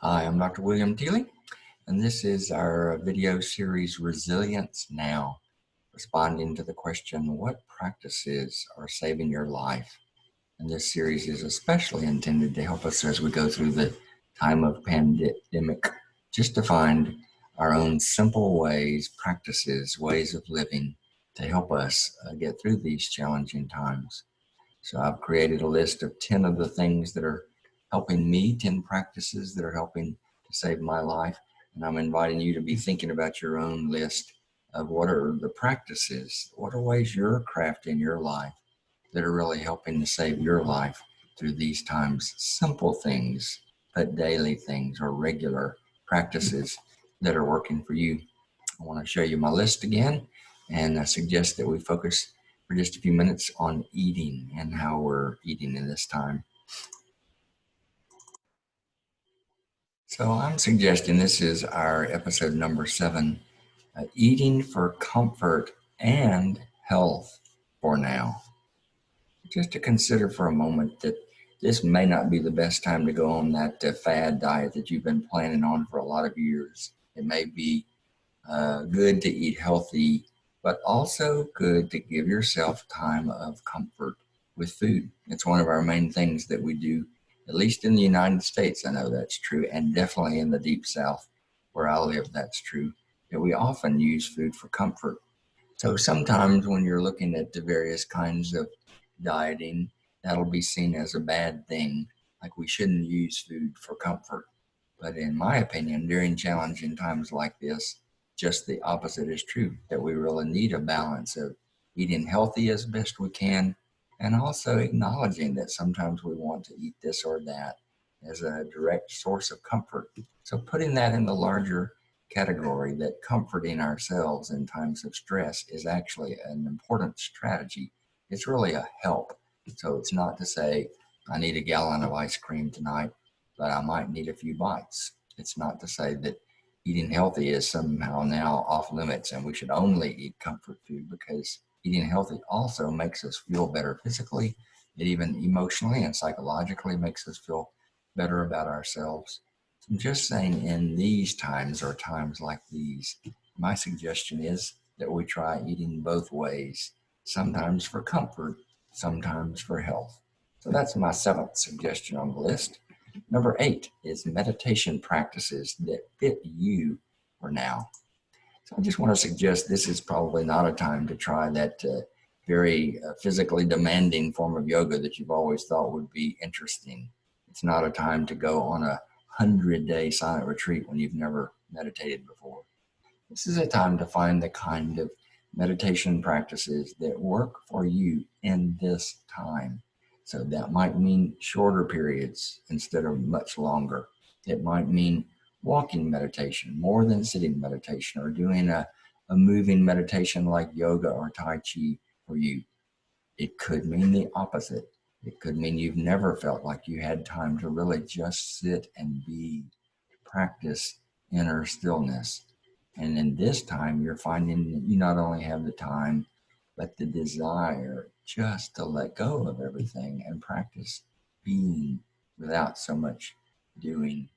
Hi, I'm Dr. William Teely, and this is our video series, Resilience Now, responding to the question, what practices are saving your life? And this series is especially intended to help us as we go through the time of pandemic, just to find our own simple ways, practices, ways of living to help us get through these challenging times. So I've created a list of 10 of the things that are helping me, 10 practices that are helping to save my life. And I'm inviting you to be thinking about your own list of what are the practices, what are ways you're crafting your life that are really helping to save your life through these times. Simple things, but daily things or regular practices that are working for you. I want to show you my list again, and I suggest that we focus for just a few minutes on eating and how we're eating in this time. So I'm suggesting this is our episode number 7, eating for comfort and health for now. Just to consider for a moment that this may not be the best time to go on that fad diet that you've been planning on for a lot of years. It may be good to eat healthy, but also good to give yourself time of comfort with food. It's one of our main things that we do, at least in the United States. I know that's true, and definitely in the Deep South where I live, that's true, that we often use food for comfort. So sometimes when you're looking at the various kinds of dieting, that'll be seen as a bad thing, like we shouldn't use food for comfort. But in my opinion, during challenging times like this, just the opposite is true, that we really need a balance of eating healthy as best we can, and also acknowledging that sometimes we want to eat this or that as a direct source of comfort. So putting that in the larger category, that comforting ourselves in times of stress is actually an important strategy. It's really a help. So it's not to say, I need a gallon of ice cream tonight, but I might need a few bites. It's not to say that eating healthy is somehow now off limits and we should only eat comfort food, because eating healthy also makes us feel better physically. It even emotionally and psychologically makes us feel better about ourselves. So I'm just saying, in these times or times like these, my suggestion is that we try eating both ways, sometimes for comfort, sometimes for health. So that's my 7th suggestion on the list. Number 8 is meditation practices that fit you for now. So I just want to suggest this is probably not a time to try that very physically demanding form of yoga that you've always thought would be interesting. It's not a time to go on a 100-day silent retreat when you've never meditated before. This is a time to find the kind of meditation practices that work for you in this time. So that might mean shorter periods instead of much longer. It might mean walking meditation more than sitting meditation, or doing a moving meditation like yoga or Tai Chi for you. It could mean the opposite. It could mean you've never felt like you had time to really just sit and be, practice inner stillness. And in this time, you're finding that you not only have the time, but the desire just to let go of everything and practice being without so much doing.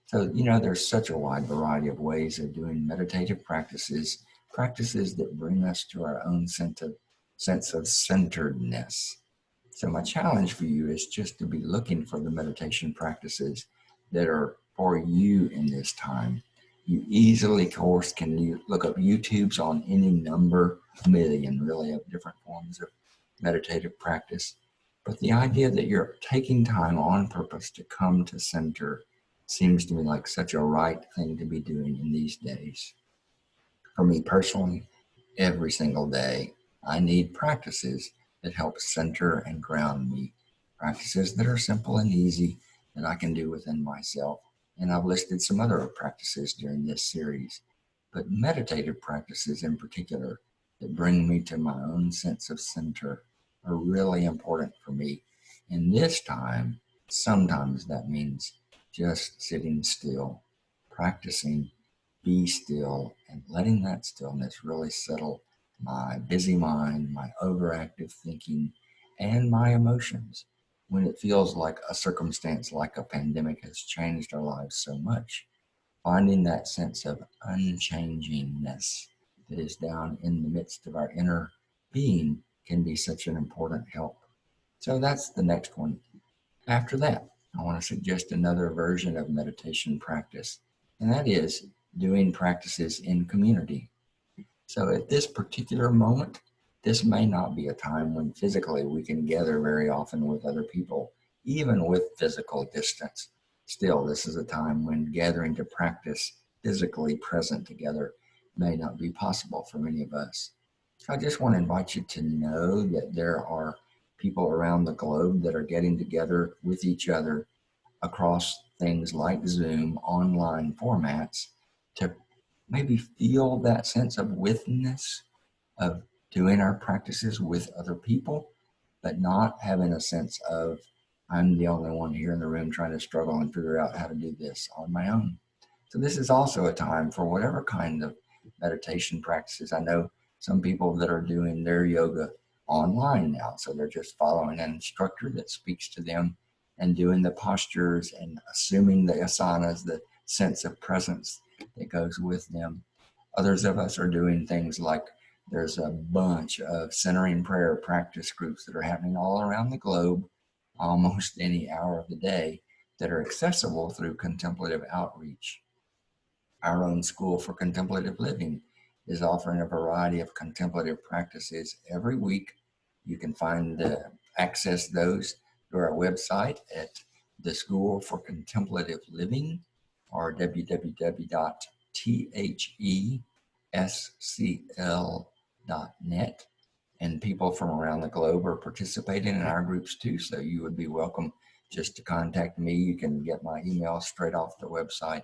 So, there's such a wide variety of ways of doing meditative practices, practices that bring us to our own sense of centeredness. So my challenge for you is just to be looking for the meditation practices that are for you in this time. You easily, of course, can look up YouTubes on any number, a million really, of different forms of meditative practice. But the idea that you're taking time on purpose to come to center seems to me like such a right thing to be doing in these days. For me personally, every single day, I need practices that help center and ground me. Practices that are simple and easy that I can do within myself. And I've listed some other practices during this series, but meditative practices in particular that bring me to my own sense of center are really important for me. In this time, sometimes that means just sitting still, practicing be still, and letting that stillness really settle my busy mind, my overactive thinking, and my emotions. when it feels like a circumstance like a pandemic has changed our lives so much. Finding that sense of unchangingness that is down in the midst of our inner being can be such an important help. So that's the next one. After that, I want to suggest another version of meditation practice, and that is doing practices in community. So at this particular moment, this may not be a time when physically we can gather very often with other people, even with physical distance. Still, this is a time when gathering to practice physically present together may not be possible for many of us. So I just want to invite you to know that there are people around the globe that are getting together with each other across things like Zoom, online formats, to maybe feel that sense of withness of doing our practices with other people, but not having a sense of, I'm the only one here in the room trying to struggle and figure out how to do this on my own. So this is also a time for whatever kind of meditation practices. I know some people that are doing their yoga online now. So they're just following an instructor that speaks to them and doing the postures and assuming the asanas, the sense of presence that goes with them. Others of us are doing things like there's a bunch of centering prayer practice groups that are happening all around the globe, almost any hour of the day, that are accessible through contemplative outreach. Our own School for Contemplative Living is offering a variety of contemplative practices every week. You can access those through our website at the School for Contemplative Living, or www.thescl.net. And people from around the globe are participating in our groups too, so you would be welcome just to contact me. You can get my email straight off the website,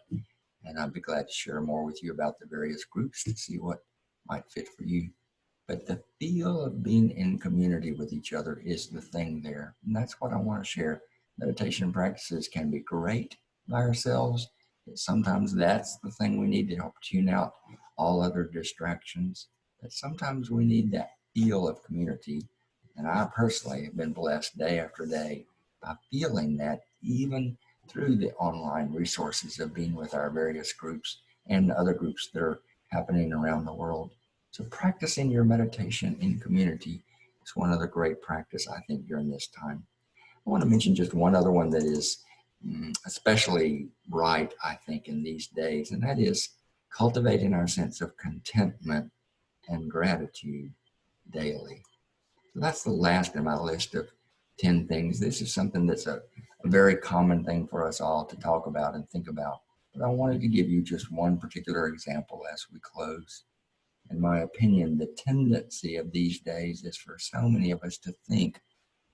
and I'd be glad to share more with you about the various groups to see what might fit for you. But the feel of being in community with each other is the thing there. And that's what I want to share. Meditation practices can be great by ourselves, but sometimes that's the thing we need to help tune out all other distractions. But sometimes we need that feel of community. And I personally have been blessed day after day by feeling that, even through the online resources of being with our various groups and other groups that are happening around the world. So practicing your meditation in community is one other great practice, I think, during this time. I want to mention just one other one that is especially right, I think, in these days, and that is cultivating our sense of contentment and gratitude daily. So that's the last in my list of 10 things. This is something that's a very common thing for us all to talk about and think about. But I wanted to give you just one particular example as we close. In my opinion, the tendency of these days is for so many of us to think,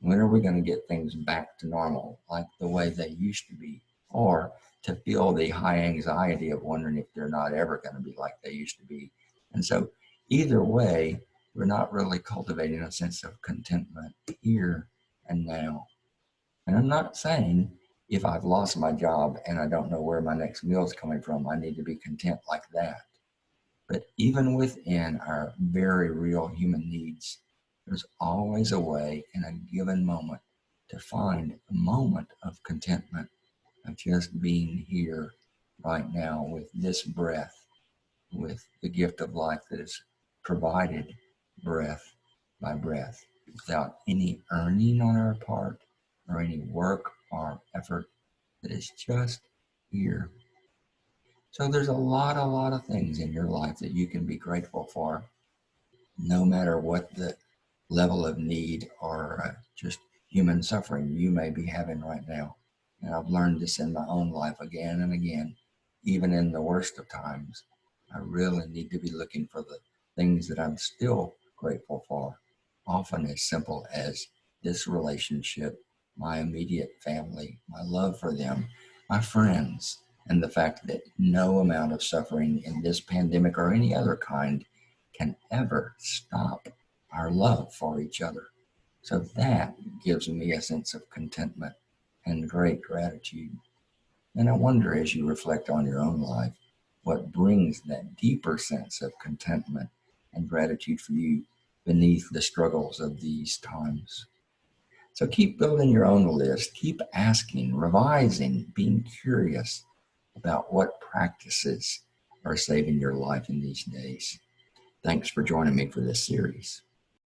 when are we going to get things back to normal, like the way they used to be? Or to feel the high anxiety of wondering if they're not ever going to be like they used to be. And so either way, we're not really cultivating a sense of contentment here and now. And I'm not saying if I've lost my job and I don't know where my next meal is coming from, I need to be content like that. But even within our very real human needs, there's always a way in a given moment to find a moment of contentment, of just being here right now with this breath, with the gift of life that is provided breath by breath, without any earning on our part or any work or effort, that is just here. So there's a lot of things in your life that you can be grateful for, no matter what the level of need or just human suffering you may be having right now. And I've learned this in my own life again and again. Even in the worst of times, I really need to be looking for the things that I'm still grateful for, often as simple as this relationship, my immediate family, my love for them, my friends, and the fact that no amount of suffering in this pandemic or any other kind can ever stop our love for each other. So that gives me a sense of contentment and great gratitude. And I wonder, as you reflect on your own life, what brings that deeper sense of contentment and gratitude for you beneath the struggles of these times. So keep building your own list. Keep asking, revising, being curious about what practices are saving your life in these days. Thanks for joining me for this series.